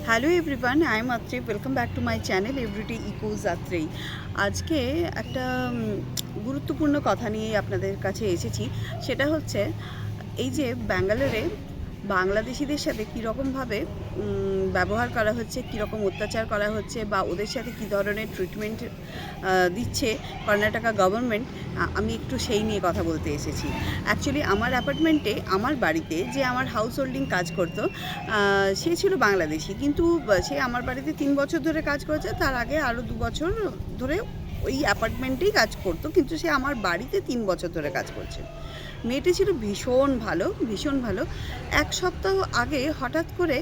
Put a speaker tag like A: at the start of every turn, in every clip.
A: Hello everyone, I am Atri. Welcome back to my channel everyday echoes Atri. আজকে একটা গুরুত্বপূর্ণ কথা নিয়ে আপনাদের কাছে এসেছি। সেটা হচ্ছে এই যে ব্যাঙ্গালোরে বাংলাদেশিদের সাথে কীরকমভাবে ব্যবহার করা হচ্ছে, কীরকম অত্যাচার করা হচ্ছে, বা ওদের সাথে কী ধরনের ট্রিটমেন্ট দিচ্ছে কর্ণাটকা গভর্নমেন্ট, আমি একটু সেই নিয়ে কথা বলতে এসেছি। অ্যাকচুয়ালি আমার অ্যাপার্টমেন্টে, আমার বাড়িতে যে আমার হাউস হোল্ডিং কাজ করতো, সে ছিল বাংলাদেশি, কিন্তু সে আমার বাড়িতে 3 বছর ধরে কাজ করেছে। তার আগে আরও 2 বছর ধরে ওই অ্যাপার্টমেন্টেই কাজ করতো, কিন্তু সে আমার বাড়িতে 3 বছর ধরে কাজ করছে। মেয়েটি ছিল ভীষণ ভালো, ভীষণ ভালো। 1 সপ্তাহ আগে হঠাৎ করে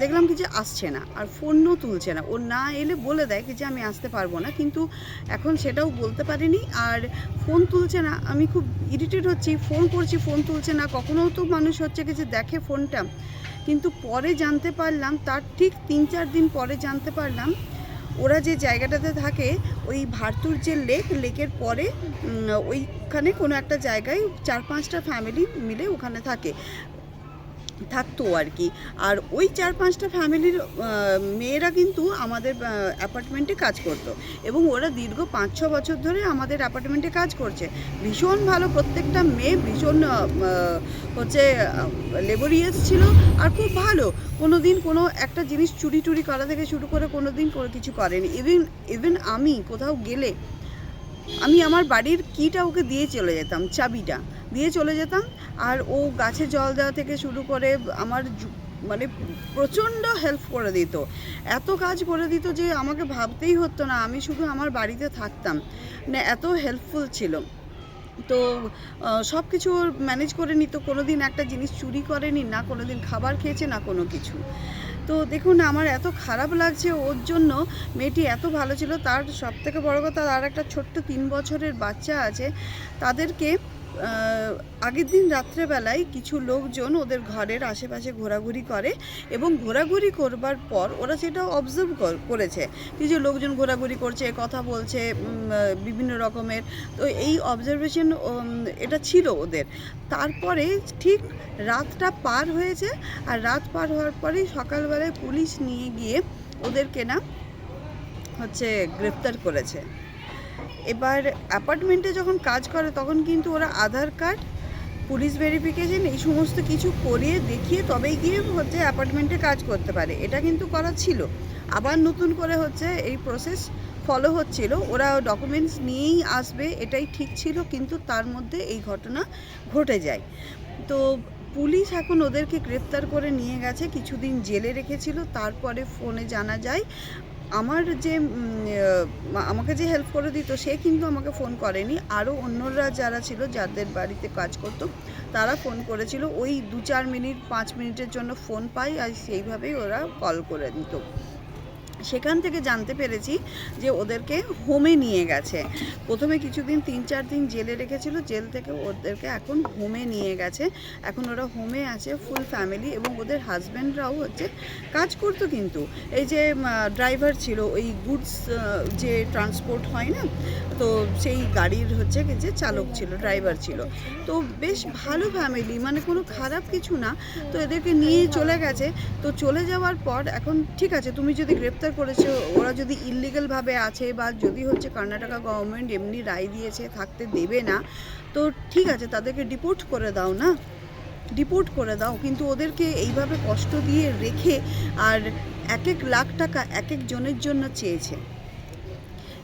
A: দেখলাম কি যে আসছে না, আর ফোনও তুলছে না। ও না এলে বলে দেয় কি যে আমি আসতে পারবো না, কিন্তু এখন সেটাও বলতে পারিনি, আর ফোন তুলছে না। আমি খুব ইরিটেট হচ্ছি, ফোন করছি, ফোন তুলছে না। কখনও তো মানুষ হচ্ছে কি যে দেখে ফোনটা, কিন্তু পরে জানতে পারলাম, তার ঠিক 3-4 দিন পরে জানতে পারলাম ওরা যে জায়গাটাতে থাকে, ওই ভারতুর যে লেকের পরে ওইখানে কোনো একটা জায়গায় 4-5টা ফ্যামিলি মিলে ওখানে থাকতো আর কি। আর ওই 4-5টা ফ্যামিলির মেয়েরা কিন্তু আমাদের অ্যাপার্টমেন্টে কাজ করতো, এবং ওরা দীর্ঘ 5-6 বছর ধরে আমাদের অ্যাপার্টমেন্টে কাজ করছে। ভীষণ ভালো, প্রত্যেকটা মেয়ে ভীষণ হচ্ছে লেবোরিয়াস ছিল, আর খুব ভালো। কোনো দিন কোনো একটা জিনিস চুরি করা থেকে শুরু করে কোনো দিন কোনো কিছু করেনি। ইভেন আমি কোথাও গেলে আমি আমার বাড়ির কিটা ওকে দিয়ে চলে যেতাম, চাবিটা দিয়ে চলে যেতাম, আর ও গাছে জল দেওয়া থেকে শুরু করে আমার মানে প্রচণ্ড হেল্প করে দিত। এত কাজ করে দিত যে আমাকে ভাবতেই হতো না, আমি শুধু আমার বাড়িতে থাকতাম, মানে এত হেল্পফুল ছিল। তো সব কিছু ম্যানেজ করে নিত, কোনো দিন একটা জিনিস চুরি করেনি, না কোনো দিন খাবার খেয়েছে, না কোনো কিছু। তো দেখুন, আমার এত খারাপ লাগছে ওর জন্য। মেয়েটি এত ভালো ছিল। তার সবথেকে বড় কথা, আর একটা ছোট্ট 3 বছরের বাচ্চা আছে। তাদেরকে আগের দিন রাত্রেবেলায় কিছু লোকজন ওদের ঘরের আশেপাশে ঘোরাঘুরি করে, এবং ঘোরাঘুরি করবার পর ওরা সেটা অবজার্ভ করেছে, কিছু লোকজন ঘোরাঘুরি করছে, কথা বলছে, বিভিন্ন রকমের। তো এই অবজারভেশন এটা ছিল ওদের। তারপরে ঠিক রাতটা পার হয়েছে, আর রাত পার হওয়ার পরেই সকালবেলায় পুলিশ নিয়ে গিয়ে ওদেরকে হচ্ছে গ্রেফতার করেছে। এবার অ্যাপার্টমেন্টে যখন কাজ করে তখন কিন্তু ওরা আধার কার্ড, পুলিশ ভেরিফিকেশন, এই সমস্ত কিছু করিয়ে দেখিয়ে তবেই গিয়ে হচ্ছে অ্যাপার্টমেন্টে কাজ করতে পারে। এটা কিন্তু করা ছিল, আবার নতুন করে হচ্ছে এই প্রসেস ফলো হচ্ছিল। ওরা ডকুমেন্টস নিয়েই আসবে, এটাই ঠিক ছিল, কিন্তু তার মধ্যে এই ঘটনা ঘটে যায়। তো পুলিশ এখন ওদেরকে গ্রেফতার করে নিয়ে গেছে, কিছুদিন জেলে রেখেছিল। তারপরে ফোনে জানা যায়, আমার যে আমাকে যে হেল্প করে দিত সে কিন্তু আমাকে ফোন করেনি, আরও অন্যরা যারা ছিল, যাদের বাড়িতে কাজ করতো, তারা ফোন করেছিল। ওই 2-4 মিনিট 5 মিনিটের জন্য ফোন পাই, আর সেইভাবেই ওরা কল করে দিত। সেখান থেকে জানতে পেরেছি যে ওদেরকে হোমে নিয়ে গেছে। প্রথমে কিছুদিন 3-4 দিন জেলে রেখেছিল, জেল থেকে ওদেরকে এখন হোমে নিয়ে গেছে। এখন ওরা হোমে আছে ফুল ফ্যামিলি, এবং ওদের হাজব্যান্ডরাও হচ্ছে কাজ করতো, কিন্তু এই যে ড্রাইভার ছিল, ওই গুডস যে ট্রান্সপোর্ট হয় না, তো সেই গাড়ির হচ্ছে যে চালক ছিল, ড্রাইভার ছিল। তো বেশ ভালো ফ্যামিলি, মানে কোনো খারাপ কিছু না। তো এদেরকে নিয়ে চলে গেছে। তো চলে যাওয়ার পর এখন ঠিক আছে, তুমি যদি গ্রেপ্তার করেছো, ওরা যদি ইললিগালভাবে আছে, বা যদি হচ্ছে কর্ণাটকা গভর্নমেন্ট এমনি রায় দিয়েছে থাকতে দেবে না, তো ঠিক আছে, তাদেরকে ডিপোর্ট করে দাও না, ডিপোর্ট করে দাও। কিন্তু ওদেরকে এইভাবে কষ্ট দিয়ে রেখে, আর 1-1 লাখ টাকা এক জনের জন্য চেয়েছে।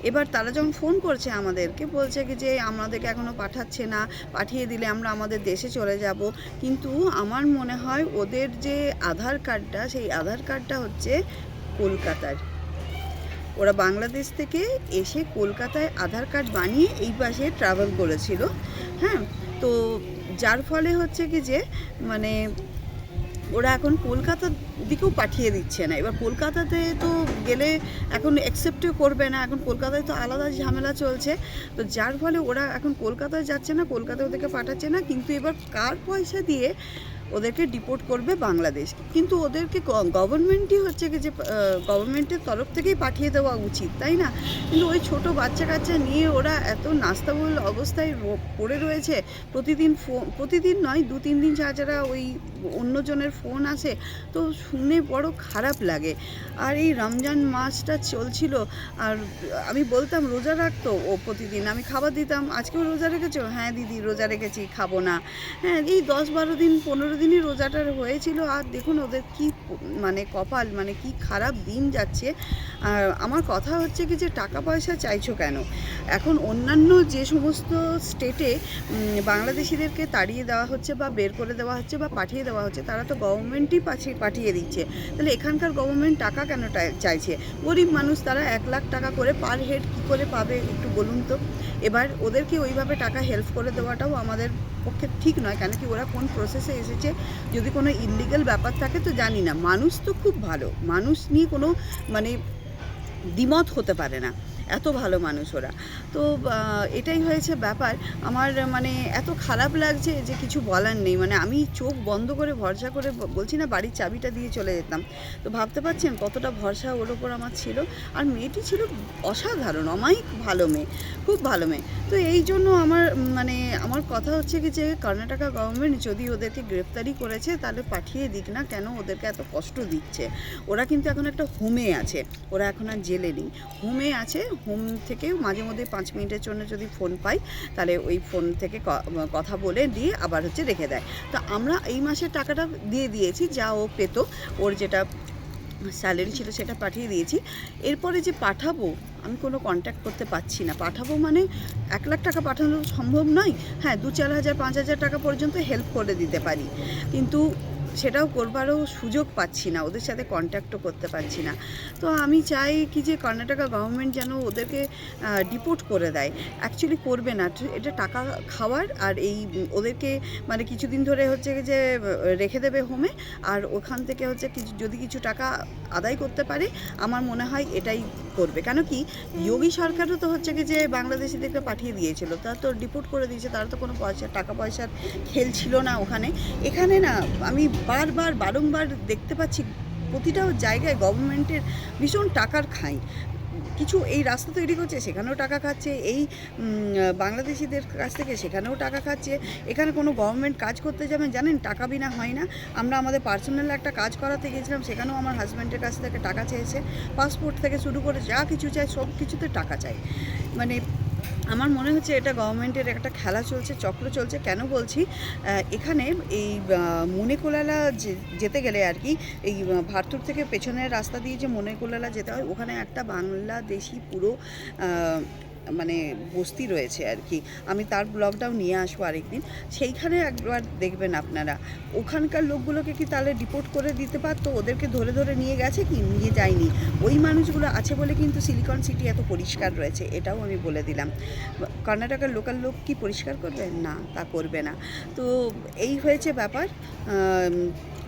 A: এবার তারা যখন ফোন করছে আমাদেরকে, বলছে কি যে আমাদেরকে এখনও পাঠাচ্ছে না, পাঠিয়ে দিলে আমরা আমাদের দেশে চলে যাব। কিন্তু আমার মনে হয় ওদের যে আধার কার্ডটা, সেই আধার কার্ডটা হচ্ছে কলকাতার। ওরা বাংলাদেশ থেকে এসে কলকাতায় আধার কার্ড বানিয়ে এই পাশে ট্রাভেল করেছিল। হ্যাঁ, তো যার ফলে হচ্ছে কি যে মানে ওরা এখন কলকাতার দিকেও পাঠিয়ে দিচ্ছে না। এবার কলকাতাতে তো গেলে এখন অ্যাকসেপ্টও করবে না, এখন কলকাতায় তো আলাদা ঝামেলা চলছে। তো যার ফলে ওরা এখন কলকাতায় যাচ্ছে না, কলকাতায় ওদেরকে পাঠাচ্ছে না। কিন্তু এবার কার পয়সা দিয়ে ওদেরকে ডিপোর্ট করবে বাংলাদেশ। কিন্তু ওদেরকে গভর্নমেন্টই হচ্ছে কি যে গভর্নমেন্টের তরফ থেকেই পাঠিয়ে দেওয়া উচিত, তাই না? কিন্তু ওই ছোটো বাচ্চা কাচ্চা নিয়ে ওরা এত নাস্তাবহুল অবস্থায় পড়ে রয়েছে। প্রতিদিন নয়, 2-3 দিন ছাড়া ওই অন্যজনের ফোন আসে, তো শুনে বড় খারাপ লাগে। আর এই রমজান মাসটা চলছিল, আর আমি বলতাম রোজা রাখতো ও প্রতিদিন, আমি খাবার দিতাম, আজকেও রোজা রেখেছো? হ্যাঁ দিদি রোজা রেখেছি, খাবো না। হ্যাঁ, এই 10-12 দিন 15 দিনই রোজাটার হয়েছিল, আর দেখুন ওদের কি মানে কপাল, মানে কি খারাপ দিন যাচ্ছে। আর আমার কথা হচ্ছে কি যে টাকা পয়সা চাইছো কেন? এখন অন্যান্য যে সমস্ত স্টেটে বাংলাদেশিদেরকে তাড়িয়ে দেওয়া হচ্ছে বা বের করে দেওয়া হচ্ছে বা পাঠিয়ে দেওয়া হচ্ছে, তারা তো গভর্নমেন্টই পাঠিয়ে দিচ্ছে। তাহলে এখানকার গভর্নমেন্ট টাকা কেন চাইছে? গরিব মানুষ, তারা 1 লাখ টাকা করে পার হেড কী করে পাবে একটু বলুন তো। এবার ওদেরকে ওইভাবে টাকা হেল্প করে দেওয়াটাও আমাদের পক্ষে ঠিক নয়, কেন কি ওরা কোন প্রসেসে এসেছে, যদি কোনো ইললিগাল ব্যাপার থাকে তো জানি না। মানুষ তো খুব ভালো, মানুষ নিয়ে কোনো মানে দ্বিমত হতে পারে না, এত ভালো মানুষ ওরা। তো এটাই হয়েছে ব্যাপার। আমার মানে এত খারাপ লাগছে যে কিছু বলার নেই। মানে আমি চোখ বন্ধ করে ভরসা করে বলছি না, বাড়ির চাবিটা দিয়ে চলে যেতাম। তো ভাবতে পারছেন কতটা ভরসা ওর ওপর আমার ছিল। আর মেয়েটি ছিল অসাধারণ, অমায়িক ভালো মেয়ে, খুব ভালো মেয়ে। তো এই জন্য আমার কথা হচ্ছে কি যে কর্ণাটকা গভর্নমেন্ট যদি ওদেরকে গ্রেফতারি করেছে তাহলে পাঠিয়ে দিক না, কেন ওদেরকে এত কষ্ট দিচ্ছে? ওরা কিন্তু এখন একটা হোমে আছে, ওরা এখন আর জেলে নেই, হোমে আছে। হোম থেকে মাঝে মধ্যে 5 মিনিটের জন্য যদি ফোন পাই, তাহলে ওই ফোন থেকে কথা বলে দিয়ে আবার হচ্ছে রেখে দেয়। তো আমরা এই মাসের টাকাটা দিয়ে দিয়েছি, যা ও পেতো, ওর যেটা স্যালারি ছিল সেটা পাঠিয়ে দিয়েছি। এরপরে যে পাঠাবো, আমি কোনো কন্ট্যাক্ট করতে পারছি না। পাঠাবো মানে 1 লাখ টাকা পাঠানো সম্ভব নয়। হ্যাঁ, 2-4 হাজার 5 হাজার টাকা পর্যন্ত হেল্প করে দিতে পারি, কিন্তু সেটাও করবারও সুযোগ পাচ্ছি না, ওদের সাথে কন্ট্যাক্টও করতে পারছি না। তো আমি চাই কি যে কর্ণাটকা গভর্নমেন্ট যেন ওদেরকে ডিপোর্ট করে দেয়। অ্যাকচুয়ালি করবে না, এটা টাকা খাওয়ার, আর এই ওদেরকে মানে কিছুদিন ধরে হচ্ছে যে রেখে দেবে হোমে, আর ওখান থেকে হচ্ছে যদি কিছু টাকা আদায় করতে পারে, আমার মনে হয় এটাই করবে। কেন কি যোগী সরকারও তো হচ্ছে কি যে বাংলাদেশিদেরকে পাঠিয়ে দিয়েছিল, তারা তো ডিপোর্ট করে দিয়েছে, তারা তো কোনো টাকা পয়সার খেল ছিল না ওখানে। এখানে না আমি বারংবার দেখতে পাচ্ছি প্রতিটা জায়গায় গভর্নমেন্টের ভীষণ টাকার খাই। কিছু এই রাস্তা তৈরি করছে, সেখানেও টাকা খাচ্ছে, এই বাংলাদেশিদের কাছ থেকে সেখানেও টাকা খাচ্ছে। এখানে কোনো গভর্নমেন্ট কাজ করতে যাবেন জানেন, টাকা বিনা হয় না। আমরা আমাদের পার্সোনাল একটা কাজ করাতে গিয়েছিলাম, সেখানেও আমার হাজব্যান্ডের কাছ থেকে টাকা চেয়েছে। পাসপোর্ট থেকে শুরু করে যা কিছু চাই সব কিছুতে টাকা চাই। মানে আমার মনে হচ্ছে এটা গভর্নমেন্টের একটা খেলা চলছে, চক্র চলছে। কেন বলছি, এখানে এই মনেকোলালা যেতে গেলে আর কি, এই ভারতুর থেকে পেছনের রাস্তা দিয়ে যে মনেকোলালা যেতে হয়, ওখানে একটা বাংলাদেশি পুরো মানে বস্তি রয়েছে আর কি। আমি তার ব্লগটাও নিয়ে আসবো আরেকদিন, সেইখানে একবার দেখবেন আপনারা। ওখানকার লোকগুলোকে কি তাহলে ডিপোর্ট করে দিতে পারতো? ওদেরকে ধরে ধরে নিয়ে গেছে কি? নিয়ে যায়নি। ওই মানুষগুলো আছে বলে কিন্তু সিলিকন সিটি এত পরিষ্কার রয়েছে, এটাও আমি বলে দিলাম। কর্ণাটকের লোকাল লোক কি পরিষ্কার করবে? না, তা করবে না। তো এই হয়েছে ব্যাপার।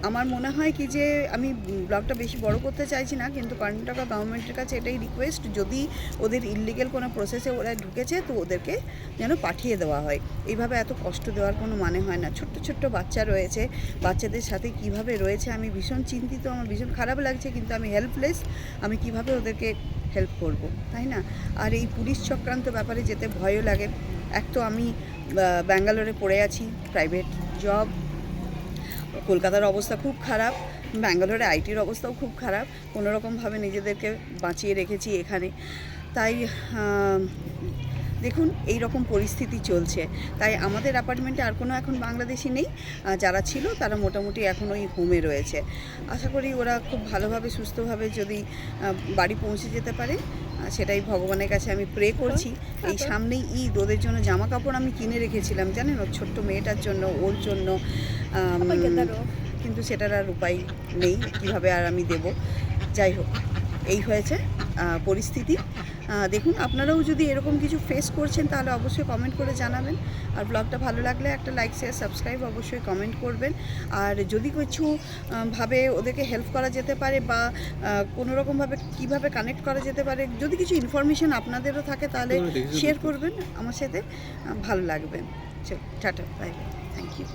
A: আমার মনে হয় কি যে আমি ব্লগটা বেশি বড় করতে চাইছি না, কিন্তু কর্ণাটকা গভর্নমেন্টের কাছে এটাই রিকোয়েস্ট, যদি ওদের ইললিগেল কোনো প্রসেসে ওরা ঢুকেছে তো ওদেরকে যেন পাঠিয়ে দেওয়া হয়। এইভাবে এত কষ্ট দেওয়ার কোনো মানে হয় না। ছোট্ট ছোট্ট বাচ্চা রয়েছে, বাচ্চাদের সাথে কিভাবে রয়েছে আমি ভীষণ চিন্তিত, আমার ভীষণ খারাপ লাগছে, কিন্তু আমি হেল্পলেস। আমি কিভাবে ওদেরকে হেল্প করব, তাই না? আর এই পুলিশ চক্রান্ত ব্যাপারে যেতে ভয়ও লাগে। এক তো আমি ব্যাঙ্গালোরে পড়ে আছি, প্রাইভেট জব। কলকাতার অবস্থা খুব খারাপ, ব্যাঙ্গালোরে আইটির অবস্থাও খুব খারাপ। কোনোরকমভাবে নিজেদেরকে বাঁচিয়ে রেখেছি এখানে। তাই দেখুন এই রকম পরিস্থিতি চলছে। তাই আমাদের অ্যাপার্টমেন্টে আর কোনো এখন বাংলাদেশি নেই, যারা ছিল তারা মোটামুটি এখন ওই হোমে রয়েছে। আশা করি ওরা খুব ভালোভাবে সুস্থভাবে যদি বাড়ি পৌঁছে যেতে পারে, সেটাই ভগবানের কাছে আমি প্রে করছি। এই সামনেই ঈদ, ওদের জন্য জামা কাপড় আমি কিনে রেখেছিলাম জানেন, ওর ছোট্ট মেয়েটার জন্য, ওর জন্য, কিন্তু সেটার আর উপায় নেই, কীভাবে আর আমি দেব। যাই হোক, এই হয়েছে পরিস্থিতি। দেখুন আপনারাও যদি এরকম কিছু ফেস করছেন তাহলে অবশ্যই কমেন্ট করে জানাবেন। আর ব্লগটা ভালো লাগলে একটা লাইক, শেয়ার, সাবস্ক্রাইব অবশ্যই কমেন্ট করবেন। আর যদি কিছু ভাবে ওদেরকে হেল্প করা যেতে পারে বা কোনোরকমভাবে কীভাবে কানেক্ট করা যেতে পারে, যদি কিছু ইনফরমেশান আপনাদেরও থাকে তাহলে শেয়ার করবেন আমার সাথে, ভালো লাগবে। চল টাটা, বাই বাই, থ্যাংক ইউ।